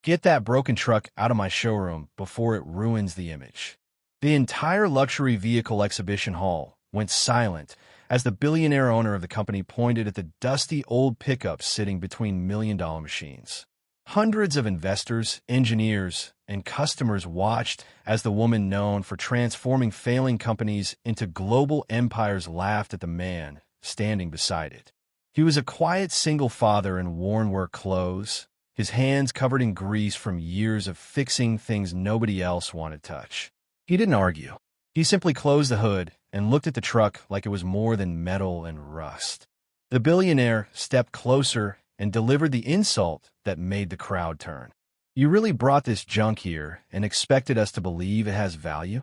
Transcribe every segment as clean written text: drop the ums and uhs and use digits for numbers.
Get that broken truck out of my showroom before it ruins the image. The entire luxury vehicle exhibition hall went silent as the billionaire owner of the company pointed at the dusty old pickup sitting between million-dollar machines. Hundreds of investors, engineers, and customers watched as the woman known for transforming failing companies into global empires laughed at the man standing beside it. He was a quiet single father in worn work clothes, his hands covered in grease from years of fixing things nobody else wanted to touch. He didn't argue. He simply closed the hood and looked at the truck like it was more than metal and rust. The billionaire stepped closer and delivered the insult that made the crowd turn. "You really brought this junk here and expected us to believe it has value?"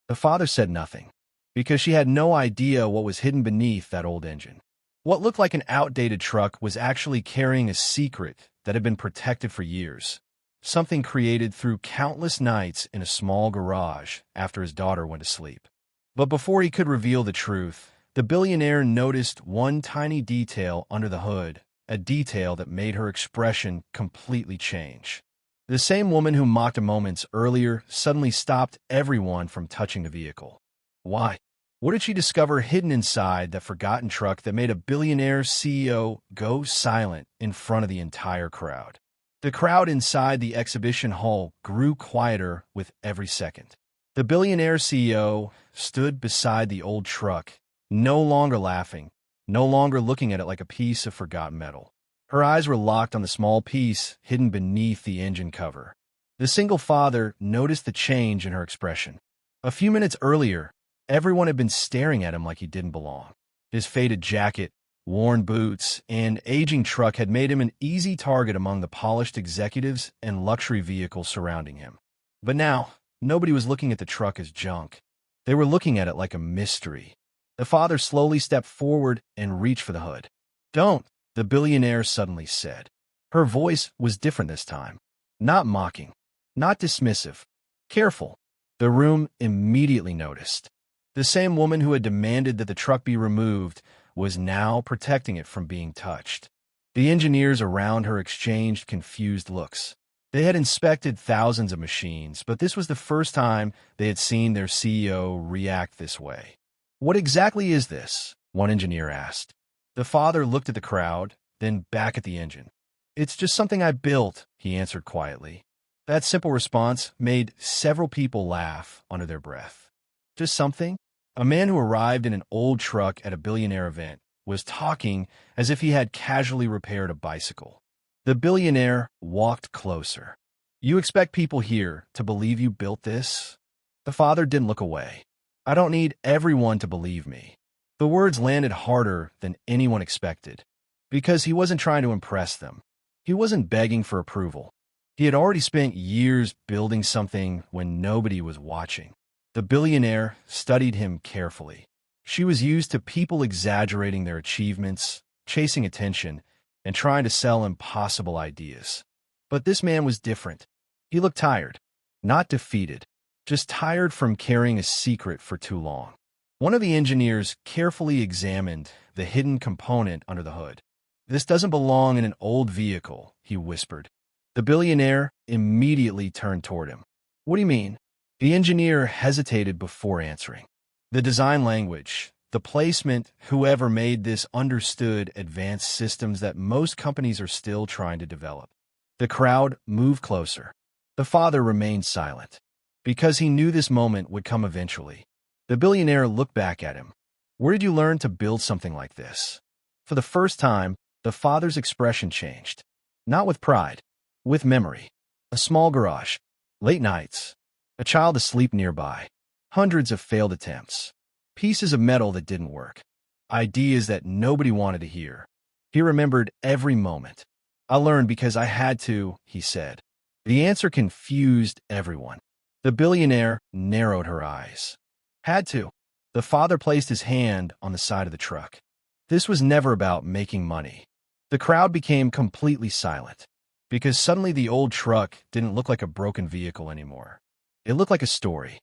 The father said nothing, because she had no idea what was hidden beneath that old engine. What looked like an outdated truck was actually carrying a secret that had been protected for years, something created through countless nights in a small garage after his daughter went to sleep. But before he could reveal the truth, the billionaire noticed one tiny detail under the hood, a detail that made her expression completely change. The same woman who mocked him moments earlier suddenly stopped everyone from touching the vehicle. Why? What did she discover hidden inside that forgotten truck that made a billionaire CEO go silent in front of the entire crowd? The crowd inside the exhibition hall grew quieter with every second. The billionaire CEO stood beside the old truck, no longer laughing, no longer looking at it like a piece of forgotten metal. Her eyes were locked on the small piece hidden beneath the engine cover. The single father noticed the change in her expression. A few minutes earlier, everyone had been staring at him like he didn't belong. His faded jacket, worn boots, and aging truck had made him an easy target among the polished executives and luxury vehicles surrounding him. But now, nobody was looking at the truck as junk. They were looking at it like a mystery. The father slowly stepped forward and reached for the hood. "Don't," the billionaire suddenly said. Her voice was different this time. Not mocking, not dismissive, careful. The room immediately noticed. The same woman who had demanded that the truck be removed was now protecting it from being touched. The engineers around her exchanged confused looks. They had inspected thousands of machines, but this was the first time they had seen their CEO react this way. "What exactly is this?" one engineer asked. The father looked at the crowd, then back at the engine. "It's just something I built," he answered quietly. That simple response made several people laugh under their breath. Just something? A man who arrived in an old truck at a billionaire event was talking as if he had casually repaired a bicycle. The billionaire walked closer. "You expect people here to believe you built this?" The father didn't look away. "I don't need everyone to believe me." The words landed harder than anyone expected, because he wasn't trying to impress them. He wasn't begging for approval. He had already spent years building something when nobody was watching. The billionaire studied him carefully. She was used to people exaggerating their achievements, chasing attention, and trying to sell impossible ideas. But this man was different. He looked tired, not defeated, just tired from carrying a secret for too long. One of the engineers carefully examined the hidden component under the hood. "This doesn't belong in an old vehicle," he whispered. The billionaire immediately turned toward him. "What do you mean?" The engineer hesitated before answering. The design language, the placement, whoever made this understood advanced systems that most companies are still trying to develop. The crowd moved closer. The father remained silent, because he knew this moment would come eventually. The billionaire looked back at him. "Where did you learn to build something like this?" For the first time, the father's expression changed. Not with pride, with memory. A small garage, late nights, a child asleep nearby, hundreds of failed attempts, pieces of metal that didn't work, ideas that nobody wanted to hear. He remembered every moment. "I learned because I had to," he said. The answer confused everyone. The billionaire narrowed her eyes. "Had to." The father placed his hand on the side of the truck. This was never about making money. The crowd became completely silent, because suddenly the old truck didn't look like a broken vehicle anymore. It looked like a story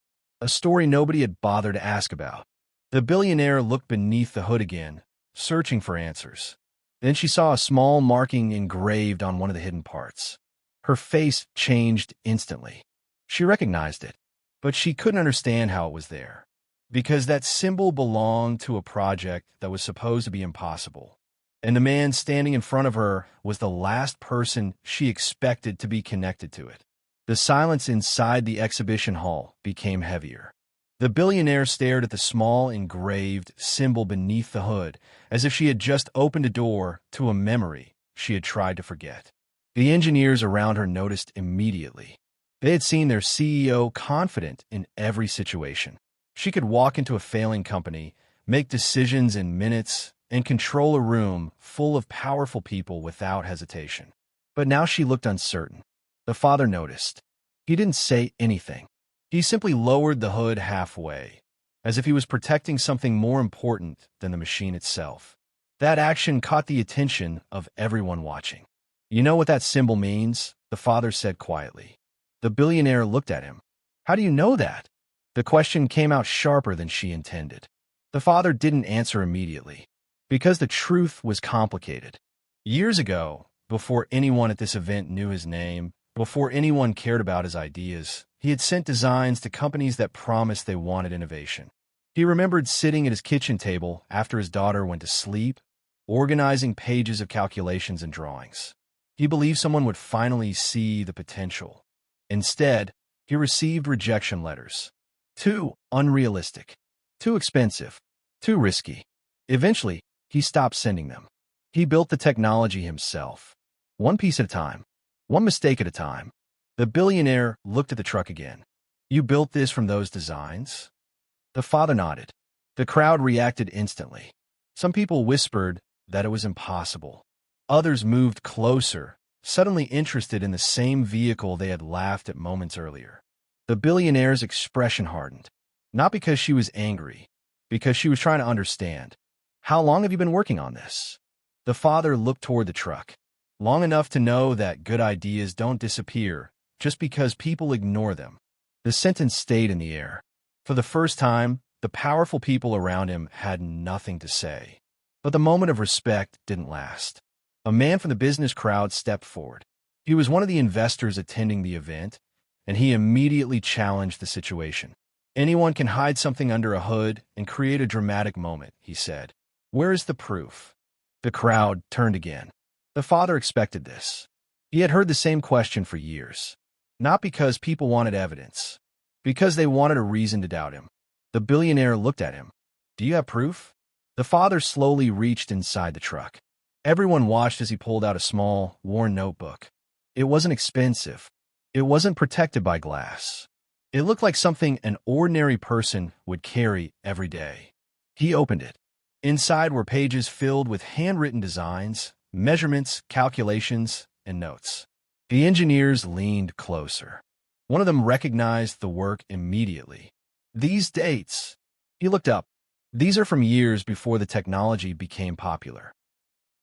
nobody had bothered to ask about. The billionaire looked beneath the hood again, searching for answers. Then she saw a small marking engraved on one of the hidden parts. Her face changed instantly. She recognized it, but she couldn't understand how it was there. Because that symbol belonged to a project that was supposed to be impossible. And the man standing in front of her was the last person she expected to be connected to it. The silence inside the exhibition hall became heavier. The billionaire stared at the small engraved symbol beneath the hood, as if she had just opened a door to a memory she had tried to forget. The engineers around her noticed immediately. They had seen their CEO confident in every situation. She could walk into a failing company, make decisions in minutes, and control a room full of powerful people without hesitation. But now she looked uncertain. The father noticed. He didn't say anything. He simply lowered the hood halfway, as if he was protecting something more important than the machine itself. That action caught the attention of everyone watching. "You know what that symbol means?" the father said quietly. The billionaire looked at him. "How do you know that?" The question came out sharper than she intended. The father didn't answer immediately, because the truth was complicated. Years ago, before anyone at this event knew his name, before anyone cared about his ideas, he had sent designs to companies that promised they wanted innovation. He remembered sitting at his kitchen table after his daughter went to sleep, organizing pages of calculations and drawings. He believed someone would finally see the potential. Instead, he received rejection letters. Too unrealistic, too expensive, too risky. Eventually, he stopped sending them. He built the technology himself, one piece at a time, one mistake at a time. The billionaire looked at the truck again. "You built this from those designs?" The father nodded. The crowd reacted instantly. Some people whispered that it was impossible. Others moved closer, suddenly interested in the same vehicle they had laughed at moments earlier. The billionaire's expression hardened, not because she was angry, because she was trying to understand. "How long have you been working on this?" The father looked toward the truck. "Long enough to know that good ideas don't disappear just because people ignore them." The sentence stayed in the air. For the first time, the powerful people around him had nothing to say. But the moment of respect didn't last. A man from the business crowd stepped forward. He was one of the investors attending the event, and he immediately challenged the situation. "Anyone can hide something under a hood and create a dramatic moment," he said. "Where is the proof?" The crowd turned again. The father expected this. He had heard the same question for years. Not because people wanted evidence, because they wanted a reason to doubt him. The billionaire looked at him. "Do you have proof?" The father slowly reached inside the truck. Everyone watched as he pulled out a small, worn notebook. It wasn't expensive. It wasn't protected by glass. It looked like something an ordinary person would carry every day. He opened it. Inside were pages filled with handwritten designs, measurements, calculations, and notes. The engineers leaned closer. One of them recognized the work immediately. "These dates," he looked up. "These are from years before the technology became popular."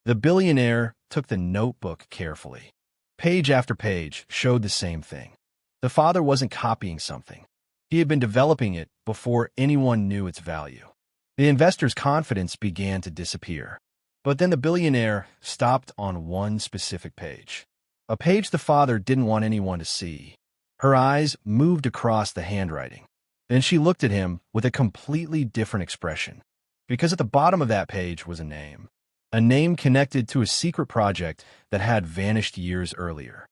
The billionaire took the notebook carefully. Page after page showed the same thing. The father wasn't copying something. He had been developing it before anyone knew its value. The investor's confidence began to disappear. But then the billionaire stopped on one specific page. A page the father didn't want anyone to see. Her eyes moved across the handwriting. Then she looked at him with a completely different expression. Because at the bottom of that page was a name connected to a secret project that had vanished years earlier.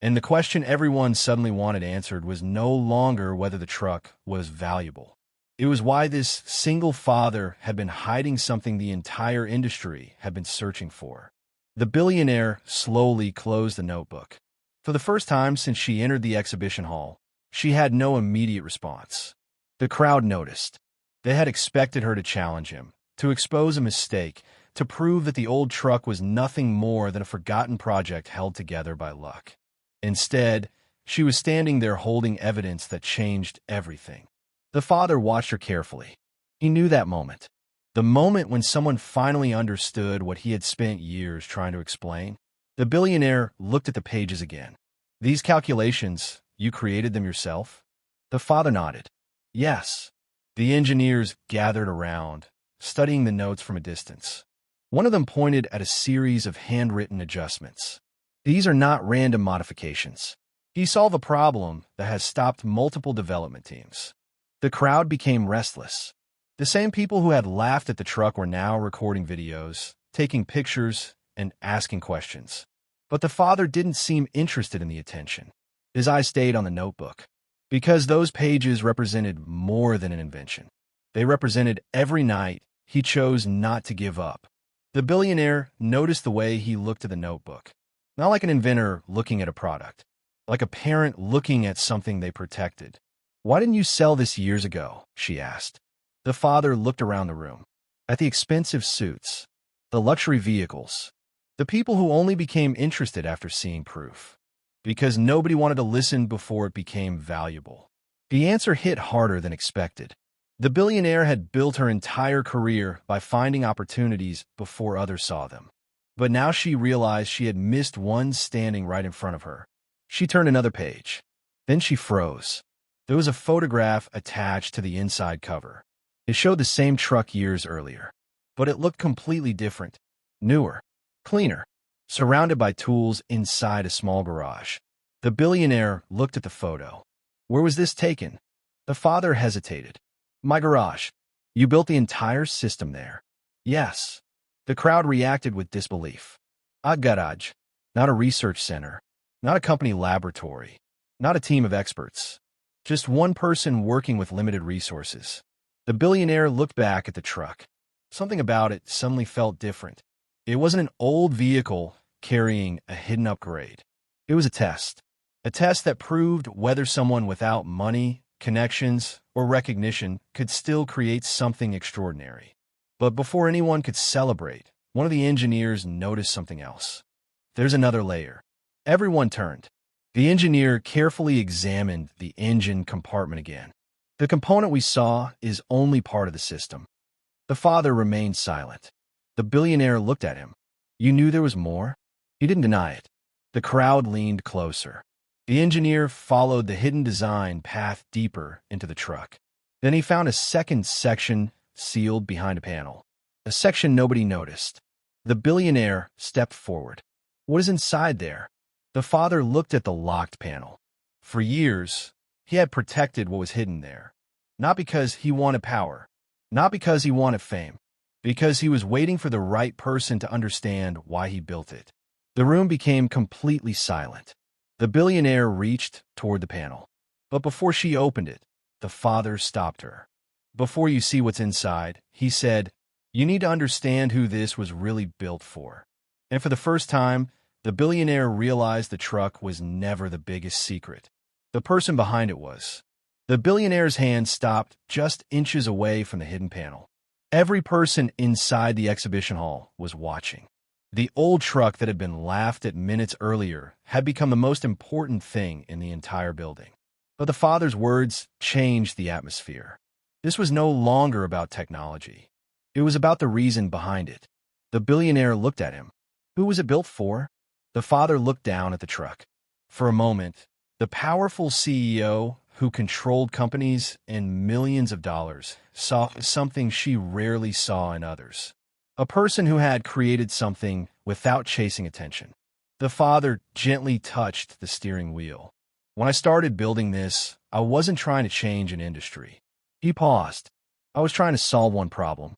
And the question everyone suddenly wanted answered was no longer whether the truck was valuable. It was why this single father had been hiding something the entire industry had been searching for. The billionaire slowly closed the notebook. For the first time since she entered the exhibition hall, she had no immediate response. The crowd noticed. They had expected her to challenge him, to expose a mistake, to prove that the old truck was nothing more than a forgotten project held together by luck. Instead, she was standing there holding evidence that changed everything. The father watched her carefully. He knew that moment. The moment when someone finally understood what he had spent years trying to explain. The billionaire looked at the pages again. "These calculations, you created them yourself?" The father nodded. "Yes." The engineers gathered around, studying the notes from a distance. One of them pointed at a series of handwritten adjustments. These are not random modifications. He solved a problem that has stopped multiple development teams. The crowd became restless. The same people who had laughed at the truck were now recording videos, taking pictures, and asking questions. But the father didn't seem interested in the attention. His eyes stayed on the notebook, because those pages represented more than an invention. They represented every night he chose not to give up. The billionaire noticed the way he looked at the notebook, not like an inventor looking at a product, like a parent looking at something they protected. "Why didn't you sell this years ago?" she asked. The father looked around the room, at the expensive suits, the luxury vehicles, the people who only became interested after seeing proof, because nobody wanted to listen before it became valuable. The answer hit harder than expected. The billionaire had built her entire career by finding opportunities before others saw them. But now she realized she had missed one standing right in front of her. She turned another page. Then she froze. There was a photograph attached to the inside cover. It showed the same truck years earlier, but it looked completely different, newer, cleaner, surrounded by tools inside a small garage. The billionaire looked at the photo. "Where was this taken?" The father hesitated. "My garage." "You built the entire system there?" "Yes." The crowd reacted with disbelief. "A garage, not a research center, not a company laboratory, not a team of experts. Just one person working with limited resources." The billionaire looked back at the truck. Something about it suddenly felt different. It wasn't an old vehicle carrying a hidden upgrade. It was a test that proved whether someone without money, connections, or recognition could still create something extraordinary. But before anyone could celebrate, one of the engineers noticed something else. "There's another layer." Everyone turned. The engineer carefully examined the engine compartment again. "The component we saw is only part of the system." The father remained silent. The billionaire looked at him. "You knew there was more?" He didn't deny it. The crowd leaned closer. The engineer followed the hidden design path deeper into the truck. Then he found a second section sealed behind a panel, a section nobody noticed. The billionaire stepped forward. "What is inside there?" The father looked at the locked panel. For years, he had protected what was hidden there, not because he wanted power, not because he wanted fame, because he was waiting for the right person to understand why he built it. The room became completely silent. The billionaire reached toward the panel, but before she opened it, the father stopped her. "Before you see what's inside," he said, "you need to understand who this was really built for." And for the first time, the billionaire realized the truck was never the biggest secret. The person behind it was. The billionaire's hand stopped just inches away from the hidden panel. Every person inside the exhibition hall was watching. The old truck that had been laughed at minutes earlier had become the most important thing in the entire building. But the father's words changed the atmosphere. This was no longer about technology. It was about the reason behind it. The billionaire looked at him. Who was it built for? The father looked down at the truck. For a moment, the powerful CEO who controlled companies and millions of dollars saw something she rarely saw in others. A person who had created something without chasing attention. The father gently touched the steering wheel. "When I started building this, I wasn't trying to change an industry." He paused. "I was trying to solve one problem."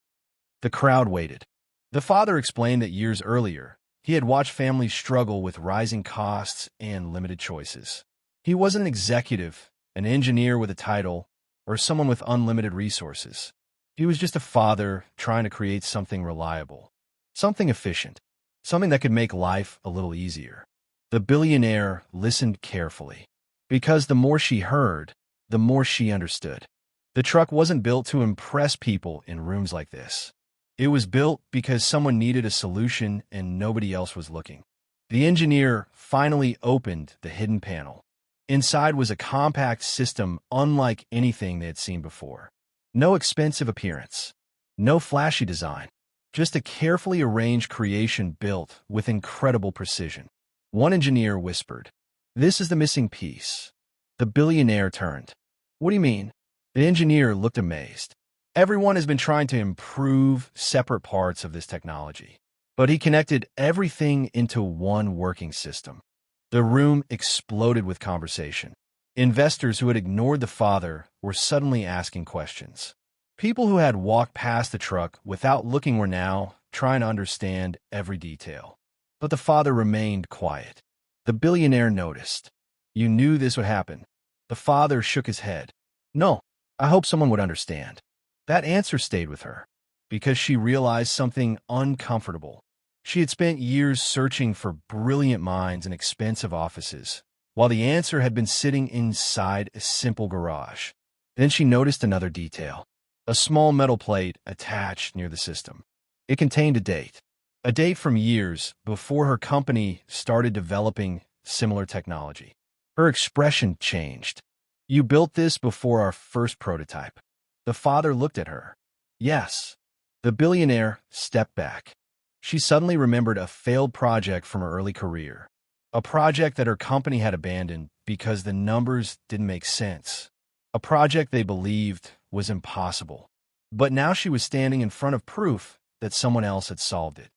The crowd waited. The father explained that years earlier, he had watched families struggle with rising costs and limited choices. He wasn't an executive, an engineer with a title, or someone with unlimited resources. He was just a father trying to create something reliable, something efficient, something that could make life a little easier. The billionaire listened carefully, because the more she heard, the more she understood. The truck wasn't built to impress people in rooms like this. It was built because someone needed a solution and nobody else was looking. The engineer finally opened the hidden panel. Inside was a compact system unlike anything they had seen before. No expensive appearance, no flashy design, just a carefully arranged creation built with incredible precision. One engineer whispered, "This is the missing piece." The billionaire turned. "What do you mean?" The engineer looked amazed. "Everyone has been trying to improve separate parts of this technology. but he connected everything into one working system. The room exploded with conversation. Investors who had ignored the father were suddenly asking questions. People who had walked past the truck without looking were now trying to understand every detail. But the father remained quiet. The billionaire noticed. You knew this would happen. The father shook his head. No, I hope someone would understand. That answer stayed with her, because she realized something uncomfortable. She had spent years searching for brilliant minds in expensive offices, while the answer had been sitting inside a simple garage. Then she noticed another detail. A small metal plate attached near the system. It contained a date from years before her company started developing similar technology. Her expression changed. You built this before our first prototype. The father looked at her. Yes. The billionaire stepped back. She suddenly remembered a failed project from her early career. A project that her company had abandoned because the numbers didn't make sense. A project they believed was impossible. But now she was standing in front of proof that someone else had solved it.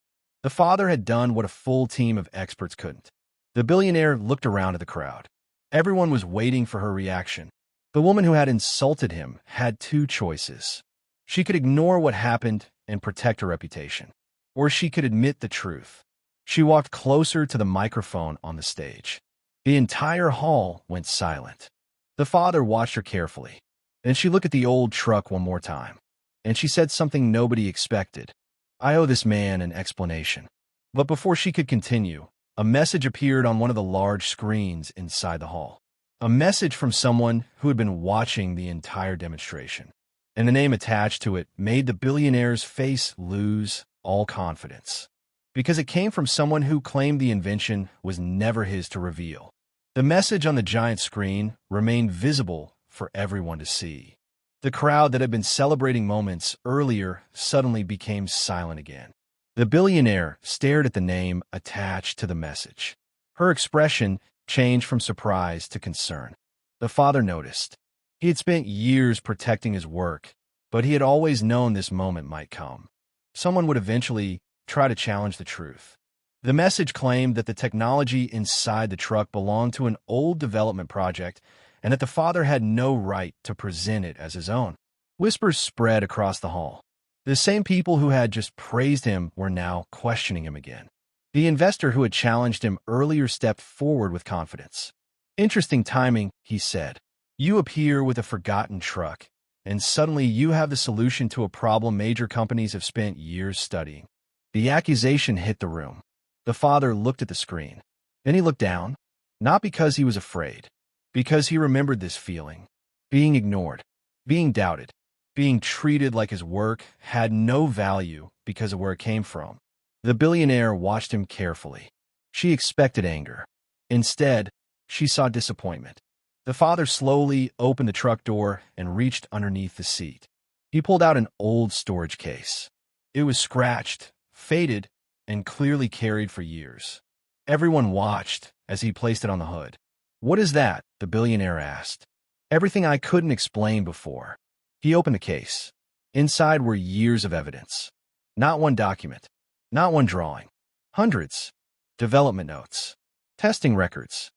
The father had done what a full team of experts couldn't. The billionaire looked around at the crowd. Everyone was waiting for her reaction. The woman who had insulted him had two choices. She could ignore what happened and protect her reputation, or she could admit the truth. She walked closer to the microphone on the stage. The entire hall went silent. The father watched her carefully. Then she looked at the old truck one more time, and she said something nobody expected. I owe this man an explanation. But before she could continue, a message appeared on one of the large screens inside the hall. A message from someone who had been watching the entire demonstration. And the name attached to it made the billionaire's face lose all confidence. Because it came from someone who claimed the invention was never his to reveal. The message on the giant screen remained visible for everyone to see. The crowd that had been celebrating moments earlier suddenly became silent again. The billionaire stared at the name attached to the message. Her expression changed from surprise to concern. The father noticed. He had spent years protecting his work, but he had always known this moment might come. Someone would eventually try to challenge the truth. The message claimed that the technology inside the truck belonged to an old development project and that the father had no right to present it as his own. Whispers spread across the hall. The same people who had just praised him were now questioning him again. The investor who had challenged him earlier stepped forward with confidence. Interesting timing, he said. You appear with a forgotten truck, and suddenly you have the solution to a problem major companies have spent years studying. The accusation hit the room. The father looked at the screen. Then he looked down, not because he was afraid, because he remembered this feeling. Being ignored, being doubted, being treated like his work had no value because of where it came from. The billionaire watched him carefully. She expected anger. Instead, she saw disappointment. The father slowly opened the truck door and reached underneath the seat. He pulled out an old storage case. It was scratched, faded, and clearly carried for years. Everyone watched as he placed it on the hood. What is that? The billionaire asked. Everything I couldn't explain before. He opened the case. Inside were years of evidence. Not one document. Not one drawing. Hundreds. Development notes. Testing records.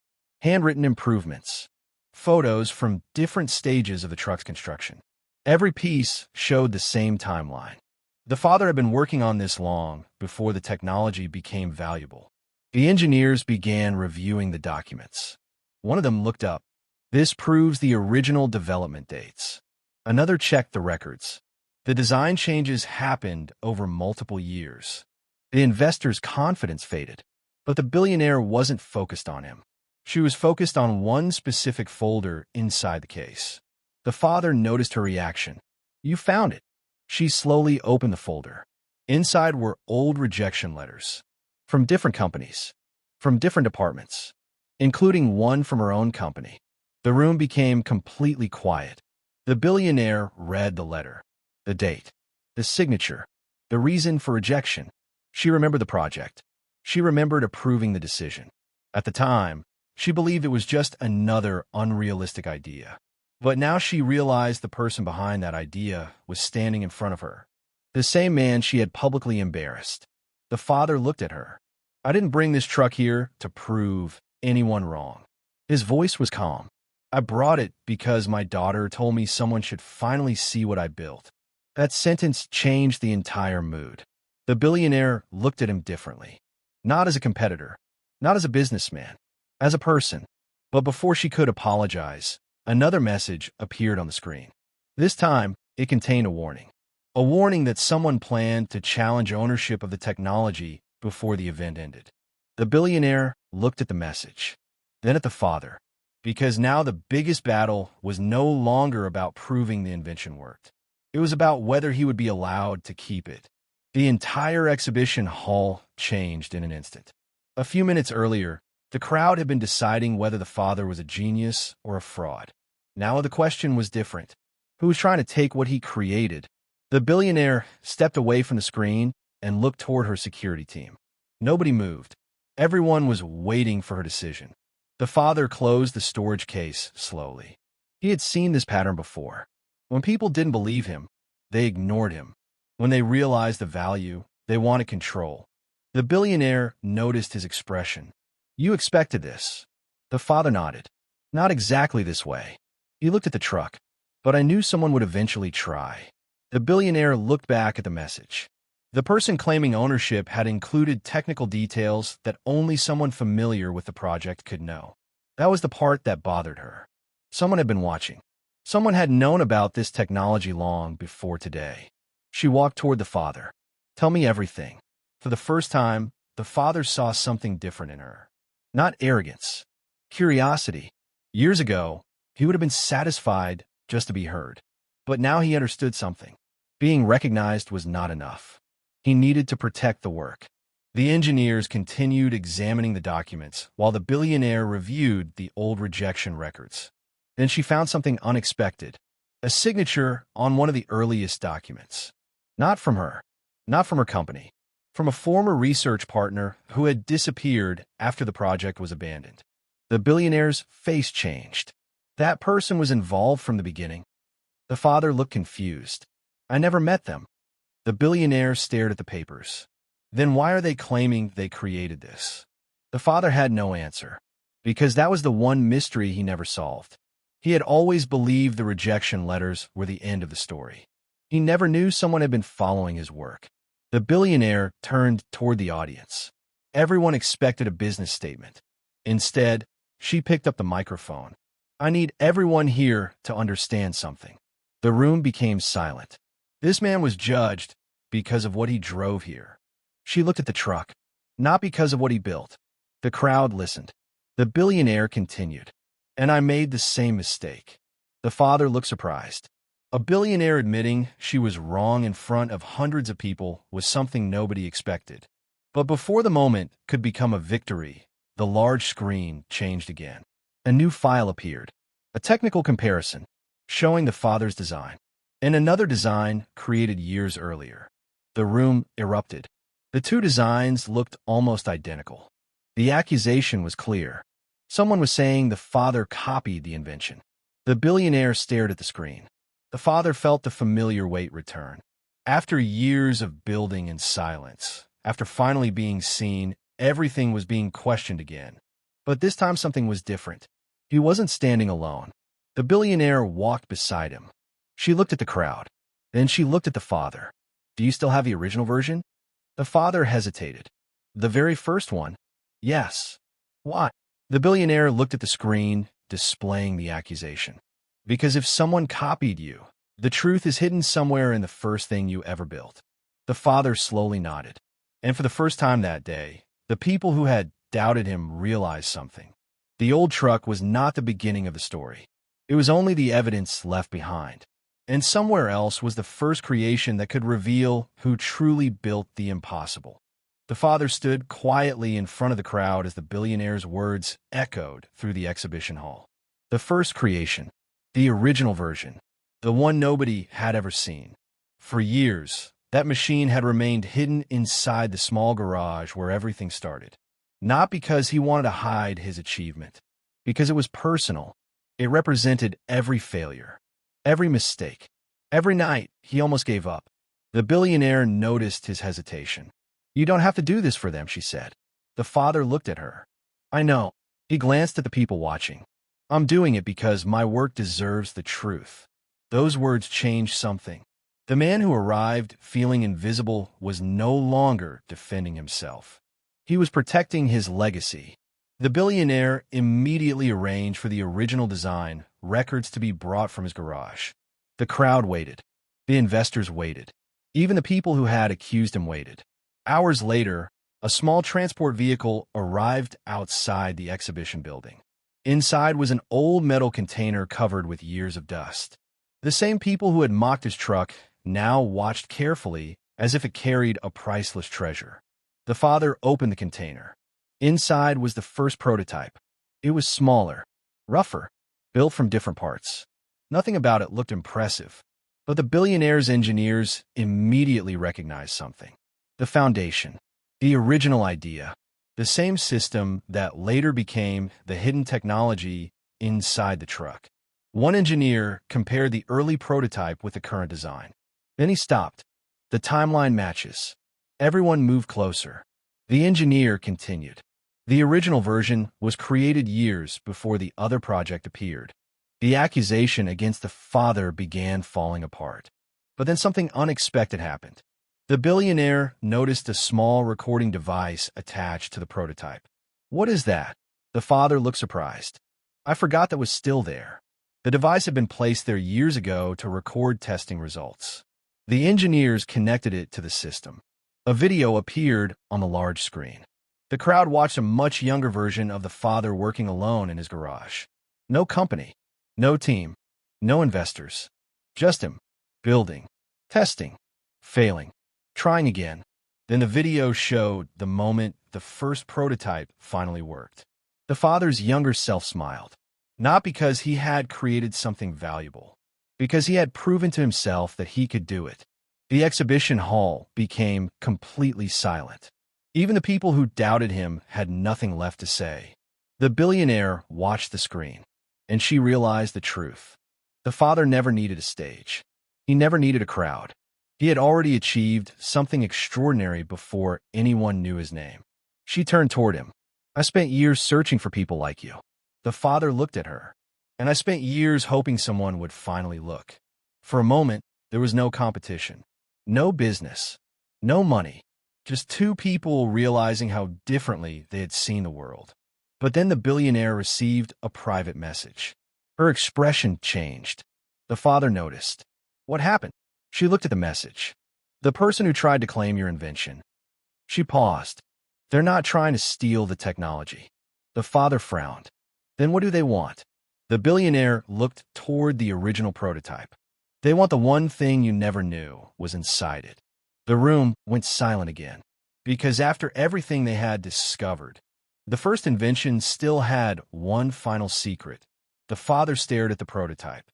Handwritten improvements. Photos from different stages of the truck's construction. Every piece showed the same timeline. The father had been working on this long before the technology became valuable. The engineers began reviewing the documents. One of them looked up. This proves the original development dates. Another checked the records. The design changes happened over multiple years. The investor's confidence faded, but the billionaire wasn't focused on him. She was focused on one specific folder inside the case. The father noticed her reaction. You found it. She slowly opened the folder. Inside were old rejection letters. From different companies. From different departments. Including one from her own company. The room became completely quiet. The billionaire read the letter. The date. The signature. The reason for rejection. She remembered the project. She remembered approving the decision. At the time, she believed it was just another unrealistic idea. But now she realized the person behind that idea was standing in front of her. The same man she had publicly embarrassed. The father looked at her. I didn't bring this truck here to prove anyone wrong. His voice was calm. I brought it because my daughter told me someone should finally see what I built. That sentence changed the entire mood. The billionaire looked at him differently. Not as a competitor, not as a businessman, as a person. But before she could apologize, another message appeared on the screen. This time, it contained a warning. A warning that someone planned to challenge ownership of the technology before the event ended. The billionaire looked at the message, then at the father, because now the biggest battle was no longer about proving the invention worked. It was about whether he would be allowed to keep it. The entire exhibition hall changed in an instant. A few minutes earlier, the crowd had been deciding whether the father was a genius or a fraud. Now the question was different. Who was trying to take what he created? The billionaire stepped away from the screen and looked toward her security team. Nobody moved. Everyone was waiting for her decision. The father closed the storage case slowly. He had seen this pattern before. When people didn't believe him, they ignored him. When they realized the value, they wanted control. The billionaire noticed his expression. You expected this. The father nodded. Not exactly this way. He looked at the truck. But I knew someone would eventually try. The billionaire looked back at the message. The person claiming ownership had included technical details that only someone familiar with the project could know. That was the part that bothered her. Someone had been watching. Someone had known about this technology long before today. She walked toward the father. Tell me everything. For the first time, the father saw something different in her. Not arrogance. Curiosity. Years ago, he would have been satisfied just to be heard. But now he understood something. Being recognized was not enough. He needed to protect the work. The engineers continued examining the documents while the billionaire reviewed the old rejection records. Then she found something unexpected. A signature on one of the earliest documents. Not from her. Not from her company. From a former research partner who had disappeared after the project was abandoned. The billionaire's face changed. That person was involved from the beginning. The father looked confused. I never met them. The billionaire stared at the papers. Then why are they claiming they created this? The father had no answer, because that was the one mystery he never solved. He had always believed the rejection letters were the end of the story. He never knew someone had been following his work. The billionaire turned toward the audience. Everyone expected a business statement. Instead, she picked up the microphone. I need everyone here to understand something. The room became silent. This man was judged because of what he drove here. She looked at the truck, not because of what he built. The crowd listened. The billionaire continued. And I made the same mistake. The father looked surprised. A billionaire admitting she was wrong in front of hundreds of people was something nobody expected. But before the moment could become a victory, the large screen changed again. A new file appeared. A technical comparison, showing the father's design, and another design created years earlier. The room erupted. The two designs looked almost identical. The accusation was clear. Someone was saying the father copied the invention. The billionaire stared at the screen. The father felt the familiar weight return. After years of building in silence, after finally being seen, everything was being questioned again. But this time something was different. He wasn't standing alone. The billionaire walked beside him. She looked at the crowd. Then she looked at the father. Do you still have the original version? The father hesitated. The very first one? Yes. Why? The billionaire looked at the screen, displaying the accusation. Because if someone copied you, the truth is hidden somewhere in the first thing you ever built. The father slowly nodded. And for the first time that day, the people who had doubted him realized something. The old truck was not the beginning of the story. It was only the evidence left behind. And somewhere else was the first creation that could reveal who truly built the impossible. The father stood quietly in front of the crowd as the billionaire's words echoed through the exhibition hall. The first creation, the original version, the one nobody had ever seen. For years, that machine had remained hidden inside the small garage where everything started. Not because he wanted to hide his achievement, because it was personal. It represented every failure, every mistake. Every night, he almost gave up. The billionaire noticed his hesitation. "You don't have to do this for them," she said. The father looked at her. "I know." He glanced at the people watching. "I'm doing it because my work deserves the truth." Those words changed something. The man who arrived feeling invisible was no longer defending himself. He was protecting his legacy. The billionaire immediately arranged for the original design records to be brought from his garage. The crowd waited. The investors waited. Even the people who had accused him waited. Hours later, a small transport vehicle arrived outside the exhibition building. Inside was an old metal container covered with years of dust. The same people who had mocked his truck now watched carefully as if it carried a priceless treasure. The father opened the container. Inside was the first prototype. It was smaller, rougher, built from different parts. Nothing about it looked impressive, but the billionaire's engineers immediately recognized something. The foundation, the original idea, the same system that later became the hidden technology inside the truck. One engineer compared the early prototype with the current design. Then he stopped. The timeline matches. Everyone moved closer. The engineer continued. The original version was created years before the other project appeared. The accusation against the father began falling apart. But then something unexpected happened. The billionaire noticed a small recording device attached to the prototype. "What is that?" The father looked surprised. "I forgot that was still there." The device had been placed there years ago to record testing results. The engineers connected it to the system. A video appeared on the large screen. The crowd watched a much younger version of the father working alone in his garage. No company, no team, no investors. Just him, building, testing, failing, trying again. Then the video showed the moment the first prototype finally worked. The father's younger self smiled, not because he had created something valuable, because he had proven to himself that he could do it. The exhibition hall became completely silent. Even the people who doubted him had nothing left to say. The billionaire watched the screen, and she realized the truth. The father never needed a stage. He never needed a crowd. He had already achieved something extraordinary before anyone knew his name. She turned toward him. "I spent years searching for people like you." The father looked at her. "And I spent years hoping someone would finally look." For a moment, there was no competition, no business, no money, just two people realizing how differently they had seen the world. But then the billionaire received a private message. Her expression changed. The father noticed. "What happened?" She looked at the message. "The person who tried to claim your invention." She paused. "They're not trying to steal the technology." The father frowned. "Then what do they want?" The billionaire looked toward the original prototype. "They want the one thing you never knew was inside it." The room went silent again, because after everything they had discovered, the first invention still had one final secret. The father stared at the prototype.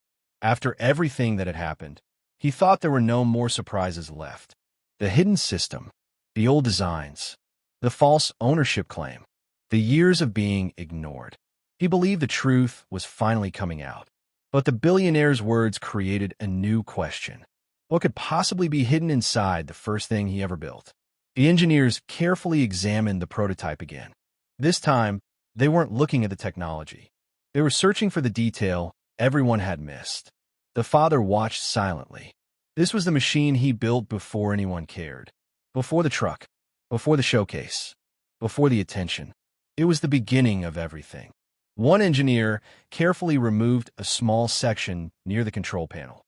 After everything that had happened, he thought there were no more surprises left. The hidden system, the old designs, the false ownership claim, the years of being ignored. He believed the truth was finally coming out. But the billionaire's words created a new question. What could possibly be hidden inside the first thing he ever built? The engineers carefully examined the prototype again. This time, they weren't looking at the technology. They were searching for the detail everyone had missed. The father watched silently. This was the machine he built before anyone cared. Before the truck, before the showcase, before the attention. It was the beginning of everything. One engineer carefully removed a small section near the control panel.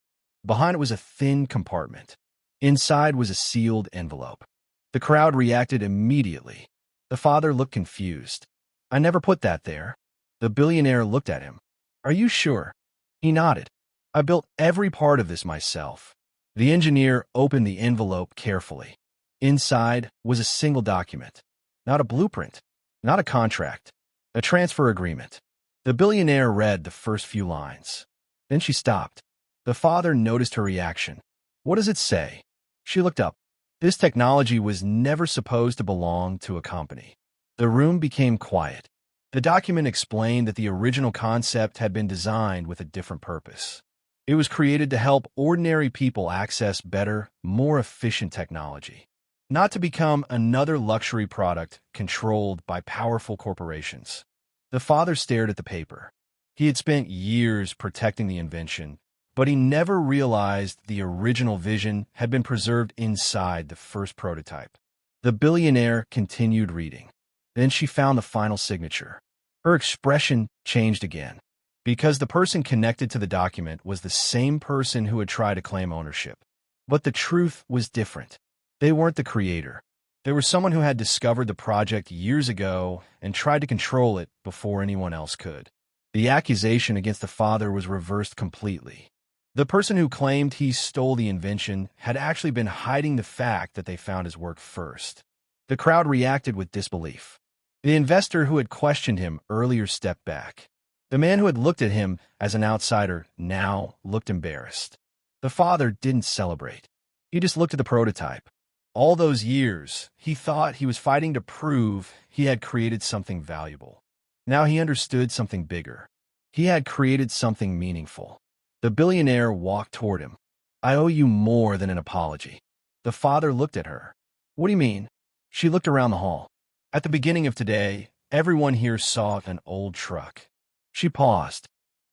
Behind it was a thin compartment. Inside was a sealed envelope. The crowd reacted immediately. The father looked confused. "I never put that there." The billionaire looked at him. "Are you sure?" He nodded. "I built every part of this myself." The engineer opened the envelope carefully. Inside was a single document. Not a blueprint, not a contract, a transfer agreement. The billionaire read the first few lines. Then she stopped. The father noticed her reaction. "What does it say?" She looked up. This technology was never supposed to belong to a company. The room became quiet. The document explained that the original concept had been designed with a different purpose. It was created to help ordinary people access better, more efficient technology. not to become another luxury product controlled by powerful corporations. The father stared at the paper. He had spent years protecting the invention, but he never realized the original vision had been preserved inside the first prototype. The billionaire continued reading. Then she found the final signature. Her expression changed again, because the person connected to the document was the same person who had tried to claim ownership. But the truth was different. They weren't the creator. They were someone who had discovered the project years ago and tried to control it before anyone else could. The accusation against the father was reversed completely. The person who claimed he stole the invention had actually been hiding the fact that they found his work first. The crowd reacted with disbelief. The investor who had questioned him earlier stepped back. The man who had looked at him as an outsider now looked embarrassed. The father didn't celebrate. He just looked at the prototype. All those years, he thought he was fighting to prove he had created something valuable. Now he understood something bigger. He had created something meaningful. The billionaire walked toward him. "I owe you more than an apology." The father looked at her. "What do you mean?" She looked around the hall. At the beginning of today, everyone here saw an old truck. She paused,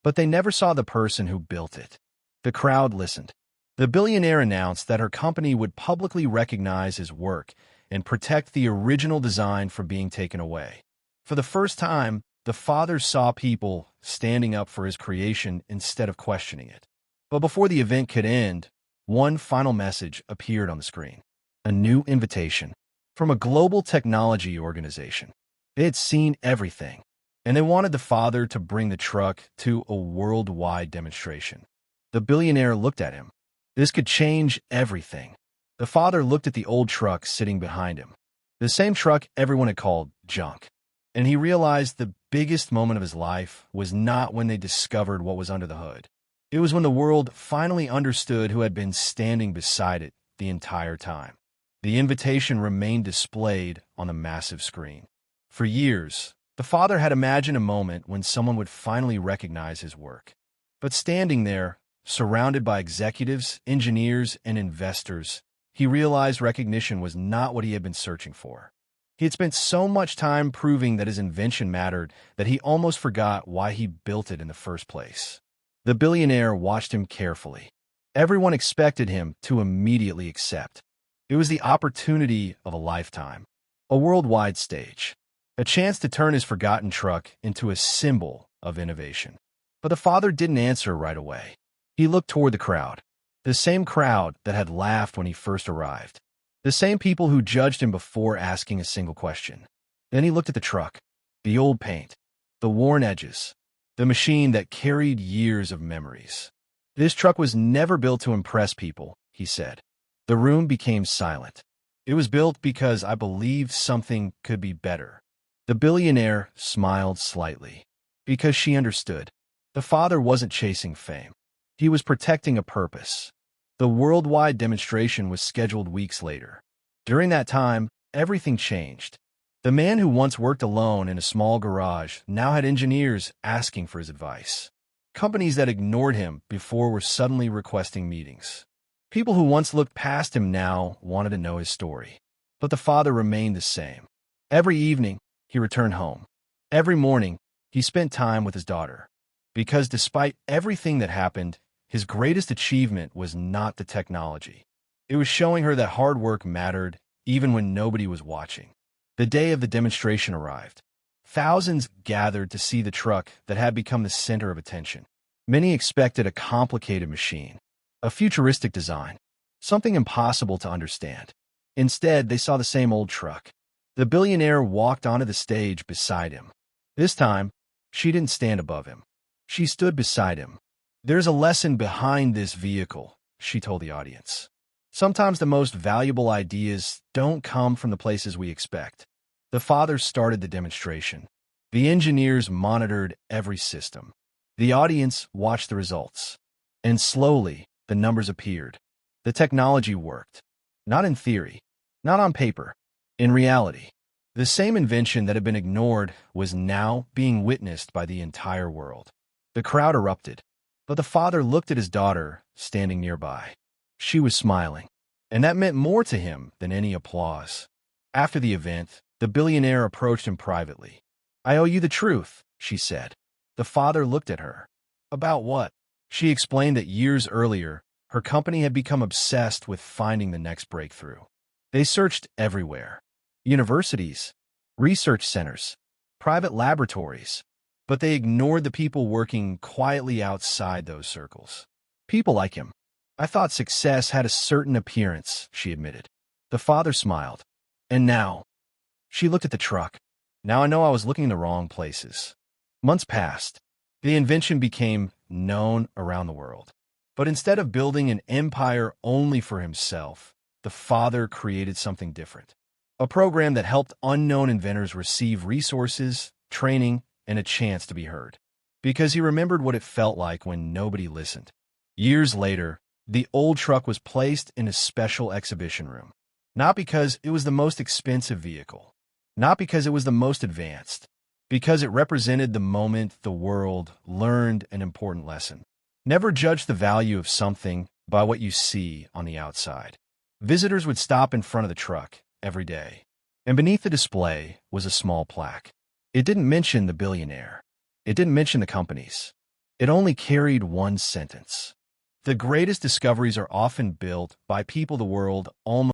but they never saw the person who built it. The crowd listened. The billionaire announced that her company would publicly recognize his work and protect the original design from being taken away. For the first time, the father saw people standing up for his creation instead of questioning it. But before the event could end, one final message appeared on the screen. A new invitation from a global technology organization. They had seen everything, and they wanted the father to bring the truck to a worldwide demonstration. The billionaire looked at him. This could change everything. The father looked at the old truck sitting behind him, the same truck everyone had called junk. And he realized the biggest moment of his life was not when they discovered what was under the hood. It was when the world finally understood who had been standing beside it the entire time. The invitation remained displayed on the massive screen. For years, the father had imagined a moment when someone would finally recognize his work. But standing there, surrounded by executives, engineers, and investors, he realized recognition was not what he had been searching for. He had spent so much time proving that his invention mattered that he almost forgot why he built it in the first place. The billionaire watched him carefully. Everyone expected him to immediately accept. It was the opportunity of a lifetime, a worldwide stage, a chance to turn his forgotten truck into a symbol of innovation. But the father didn't answer right away. He looked toward the crowd, the same crowd that had laughed when he first arrived. The same people who judged him before asking a single question. Then he looked at the truck, the old paint, the worn edges, the machine that carried years of memories. "This truck was never built to impress people," he said. The room became silent. "It was built because I believed something could be better." The billionaire smiled slightly, because she understood. The father wasn't chasing fame. He was protecting a purpose. The worldwide demonstration was scheduled weeks later. During that time, everything changed. The man who once worked alone in a small garage now had engineers asking for his advice. Companies that ignored him before were suddenly requesting meetings. People who once looked past him now wanted to know his story. But the father remained the same. Every evening, he returned home. Every morning, he spent time with his daughter. Because despite everything that happened, his greatest achievement was not the technology. It was showing her that hard work mattered, even when nobody was watching. The day of the demonstration arrived. Thousands gathered to see the truck that had become the center of attention. Many expected a complicated machine, a futuristic design, something impossible to understand. Instead, they saw the same old truck. The billionaire walked onto the stage beside him. This time, she didn't stand above him. She stood beside him. "There's a lesson behind this vehicle," she told the audience. "Sometimes the most valuable ideas don't come from the places we expect." The father started the demonstration. The engineers monitored every system. The audience watched the results. And slowly, the numbers appeared. The technology worked. Not in theory, not on paper, in reality. The same invention that had been ignored was now being witnessed by the entire world. The crowd erupted. But the father looked at his daughter, standing nearby. She was smiling. and that meant more to him than any applause. After the event, the billionaire approached him privately. "I owe you the truth," she said. The father looked at her. "About what?" She explained that years earlier, her company had become obsessed with finding the next breakthrough. They searched everywhere: universities, research centers, private laboratories, but they ignored the people working quietly outside those circles. People like him. "I thought success had a certain appearance," she admitted. The father smiled. "And now?" She looked at the truck. "Now I know I was looking in the wrong places." Months passed. The invention became known around the world. But instead of building an empire only for himself, the father created something different. A program that helped unknown inventors receive resources, training, and a chance to be heard. Because he remembered what it felt like when nobody listened. Years later, the old truck was placed in a special exhibition room. Not because it was the most expensive vehicle. Not because it was the most advanced. Because it represented the moment the world learned an important lesson. Never judge the value of something by what you see on the outside. Visitors would stop in front of the truck every day. And beneath the display was a small plaque. It didn't mention the billionaire. It didn't mention the companies. It only carried one sentence. The greatest discoveries are often built by people the world almost